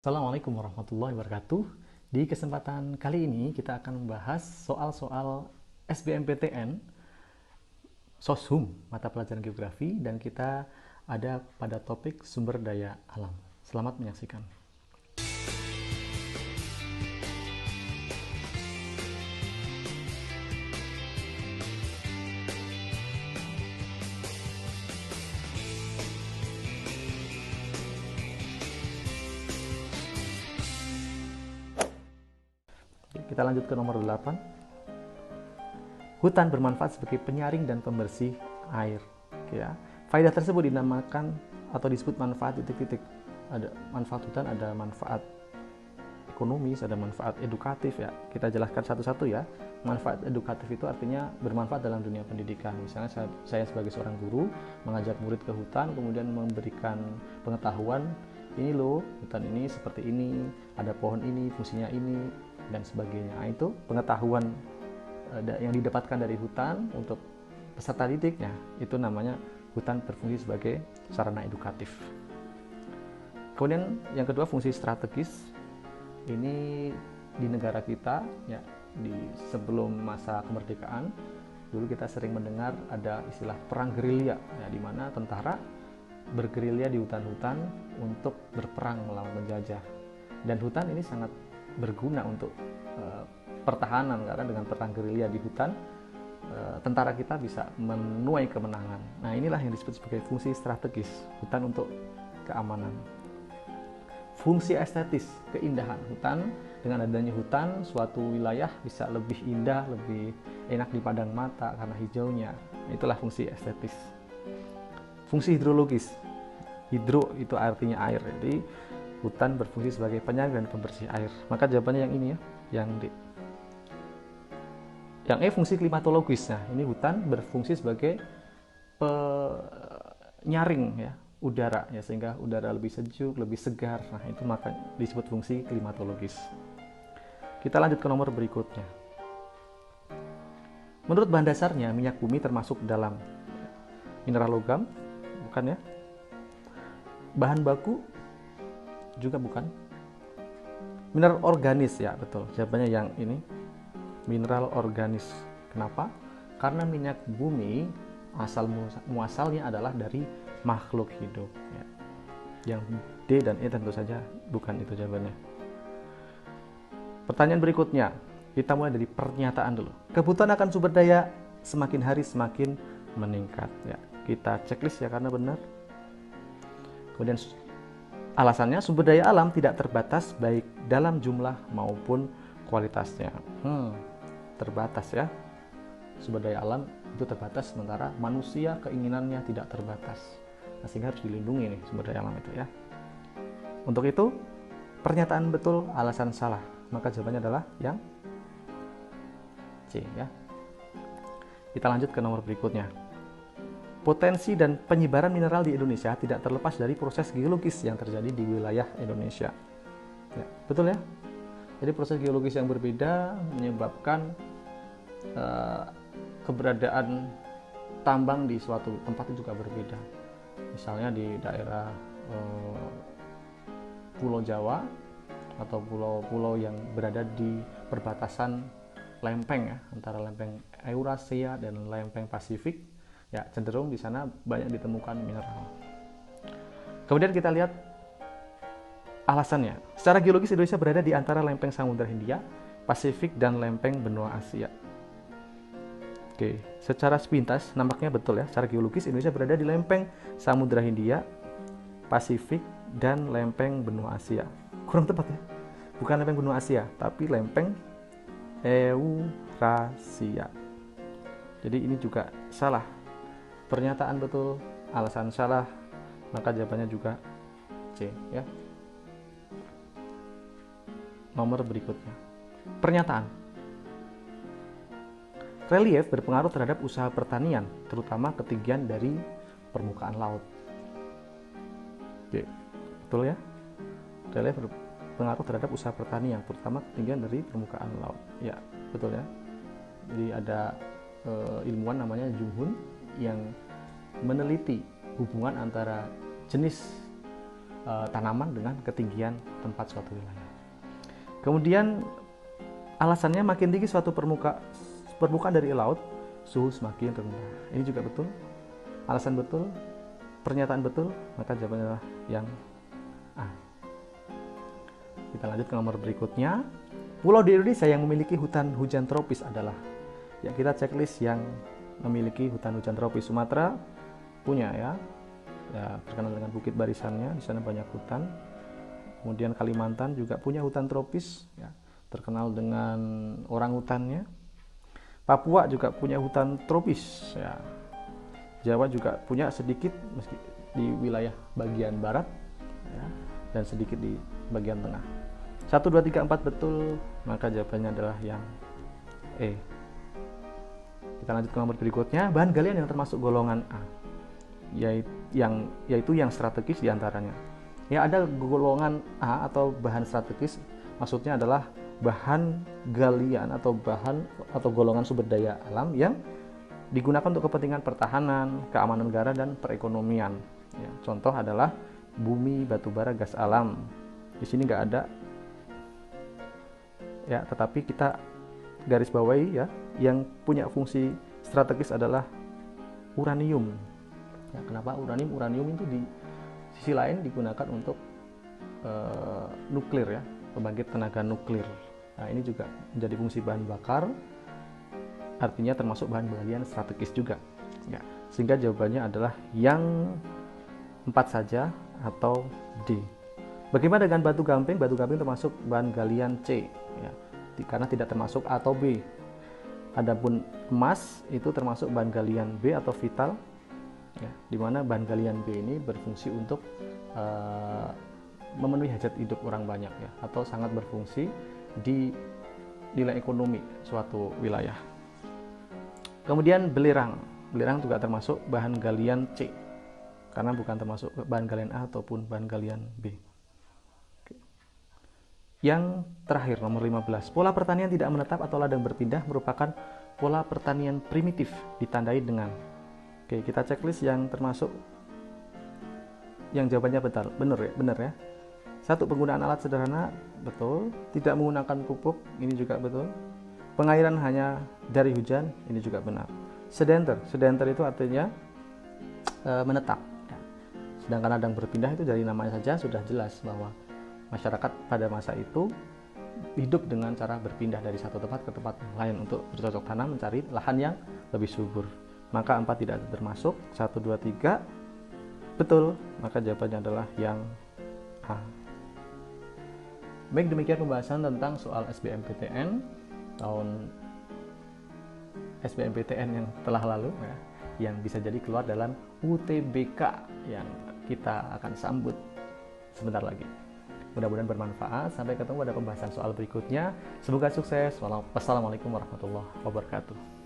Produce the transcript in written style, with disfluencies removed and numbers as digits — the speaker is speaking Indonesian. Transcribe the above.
Assalamualaikum warahmatullahi wabarakatuh. Di kesempatan kali ini kita akan membahas soal-soal SBMPTN, Soshum, mata pelajaran geografi, dan kita ada pada topik sumber daya alam. Selamat menyaksikan. Kita lanjut ke nomor 8. Hutan bermanfaat sebagai penyaring dan pembersih air. Ya. Faedah tersebut dinamakan atau disebut manfaat titik-titik. Ada manfaat hutan, ada manfaat ekonomis, ada manfaat edukatif ya. Kita jelaskan satu-satu ya. Manfaat edukatif itu artinya bermanfaat dalam dunia pendidikan. Misalnya saya sebagai seorang guru mengajak murid ke hutan, kemudian memberikan pengetahuan, ini loh hutan ini seperti ini, ada pohon ini, fungsinya ini, dan sebagainya. Nah, itu pengetahuan yang didapatkan dari hutan untuk peserta didiknya, itu namanya hutan berfungsi sebagai sarana edukatif. Kemudian yang kedua, fungsi strategis. Ini di negara kita ya, di sebelum masa kemerdekaan dulu kita sering mendengar ada istilah perang gerilya ya, di mana tentara bergerilya di hutan-hutan untuk berperang melawan penjajah. Dan hutan ini sangat berguna untuk pertahanan, karena dengan perang gerilya di hutan tentara kita bisa menuai kemenangan. Nah, inilah yang disebut sebagai fungsi strategis hutan untuk keamanan. Fungsi estetis, keindahan hutan. Dengan adanya hutan, suatu wilayah bisa lebih indah, lebih enak dipandang mata karena hijaunya. Itulah fungsi estetis. Fungsi hidrologis. Hidro itu artinya air. Jadi hutan berfungsi sebagai penyaring dan pembersih air. Maka jawabannya yang ini ya, yang D. Yang E, fungsi klimatologis. Nah, ini hutan berfungsi sebagai penyaring ya, udara ya, sehingga udara lebih sejuk, lebih segar. Nah, itu maka disebut fungsi klimatologis. Kita lanjut ke nomor berikutnya. Menurut bahan dasarnya, minyak bumi termasuk dalam mineral logam, bukan ya? Bahan baku juga bukan. Mineral organis ya, betul. Jawabannya yang ini, mineral organis. Kenapa? Karena minyak bumi asal muasalnya adalah dari makhluk hidup ya. Yang D dan E tentu saja bukan itu jawabannya. Pertanyaan berikutnya, kita mulai dari pernyataan dulu. Kebutuhan akan sumber daya semakin hari semakin meningkat ya. Kita checklist ya karena benar. Kemudian alasannya, sumber daya alam tidak terbatas baik dalam jumlah maupun kualitasnya. Terbatas ya. Sumber daya alam itu terbatas, sementara manusia keinginannya tidak terbatas. Nah, sehingga harus dilindungi nih sumber daya alam itu ya. Untuk itu, pernyataan betul, alasan salah. Maka jawabannya adalah yang C ya. Kita lanjut ke nomor berikutnya. Potensi dan penyebaran mineral di Indonesia tidak terlepas dari proses geologis yang terjadi di wilayah Indonesia. Ya, betul ya? Jadi proses geologis yang berbeda menyebabkan keberadaan tambang di suatu tempat itu juga berbeda. Misalnya di daerah Pulau Jawa atau pulau-pulau yang berada di perbatasan lempeng ya, antara lempeng Eurasia dan lempeng Pasifik. Ya, cenderung di sana banyak ditemukan mineral. Kemudian kita lihat alasannya. Secara geologis Indonesia berada di antara lempeng Samudra Hindia, Pasifik, dan lempeng benua Asia. Oke, secara sepintas nampaknya betul ya. Secara geologis Indonesia berada di lempeng Samudra Hindia, Pasifik, dan lempeng benua Asia. Kurang tepat ya. Bukan lempeng benua Asia, tapi lempeng Eurasia. Jadi ini juga salah. Pernyataan betul, alasan salah, maka jawabannya juga C ya. Nomor berikutnya. Pernyataan. Relief berpengaruh terhadap usaha pertanian, terutama ketinggian dari permukaan laut. Oke, betul ya? Relief berpengaruh terhadap usaha pertanian, terutama ketinggian dari permukaan laut. Ya, betul ya. Jadi ada ilmuwan namanya Jung Hoon yang meneliti hubungan antara jenis tanaman dengan ketinggian tempat suatu wilayah. Kemudian alasannya makin tinggi suatu permukaan dari laut, suhu semakin rendah. Ini juga betul. Alasan betul, pernyataan betul, maka jawabannya adalah yang A. Kita lanjut ke nomor berikutnya. Pulau di Indonesia yang memiliki hutan hujan tropis adalah, ya kita checklist yang memiliki hutan hujan tropis. Sumatera punya ya terkenal dengan bukit barisannya, di sana banyak hutan. Kemudian Kalimantan juga punya hutan tropis, ya, terkenal dengan orangutannya. Papua juga punya hutan tropis, ya. Jawa juga punya sedikit meski di wilayah bagian barat, ya, dan sedikit di bagian tengah. 1, 2, 3, 4 betul, maka jawabannya adalah yang E. Kita lanjut ke nomor berikutnya. Bahan galian yang termasuk golongan A, yaitu yang strategis diantaranya. Ya, ada golongan A atau bahan strategis, maksudnya adalah bahan galian atau golongan sumber daya alam yang digunakan untuk kepentingan pertahanan, keamanan negara, dan perekonomian. Ya, contoh adalah bumi, batu bara, gas alam. Di sini nggak ada, ya, tetapi kita garis bawahi ya, yang punya fungsi strategis adalah uranium. Ya, kenapa uranium? Uranium itu di sisi lain digunakan untuk nuklir, ya, pembangkit tenaga nuklir. Nah, ini juga menjadi fungsi bahan bakar, artinya termasuk bahan galian strategis juga. Ya, sehingga jawabannya adalah yang 4 saja atau D. Bagaimana dengan batu gamping? Batu gamping termasuk bahan galian C, ya, karena tidak termasuk A atau B. Adapun emas itu termasuk bahan galian B atau vital, ya, di mana bahan galian B ini berfungsi untuk memenuhi hajat hidup orang banyak, ya, atau sangat berfungsi di nilai ekonomi suatu wilayah. Kemudian belerang juga termasuk bahan galian C, karena bukan termasuk bahan galian A ataupun bahan galian B. Yang terakhir, nomor 15. Pola pertanian tidak menetap atau ladang berpindah merupakan pola pertanian primitif ditandai dengan. Oke, kita checklist yang termasuk yang jawabannya benar ya. 1, penggunaan alat sederhana, betul. Tidak menggunakan pupuk, ini juga betul. Pengairan hanya dari hujan, ini juga benar. Sedenter itu artinya menetap. Sedangkan ladang berpindah itu dari namanya saja sudah jelas bahwa masyarakat pada masa itu hidup dengan cara berpindah dari satu tempat ke tempat lain untuk bercocok tanam, mencari lahan yang lebih subur. Maka 4 tidak termasuk. 1, 2, 3 betul, maka jawabannya adalah yang A. Baik, demikian pembahasan tentang soal SBMPTN tahun SBMPTN yang telah lalu, ya, yang bisa jadi keluar dalam UTBK yang kita akan sambut sebentar lagi. Mudah-mudahan bermanfaat. Sampai ketemu pada pembahasan soal berikutnya. Semoga sukses. Wassalamualaikum warahmatullahi wabarakatuh.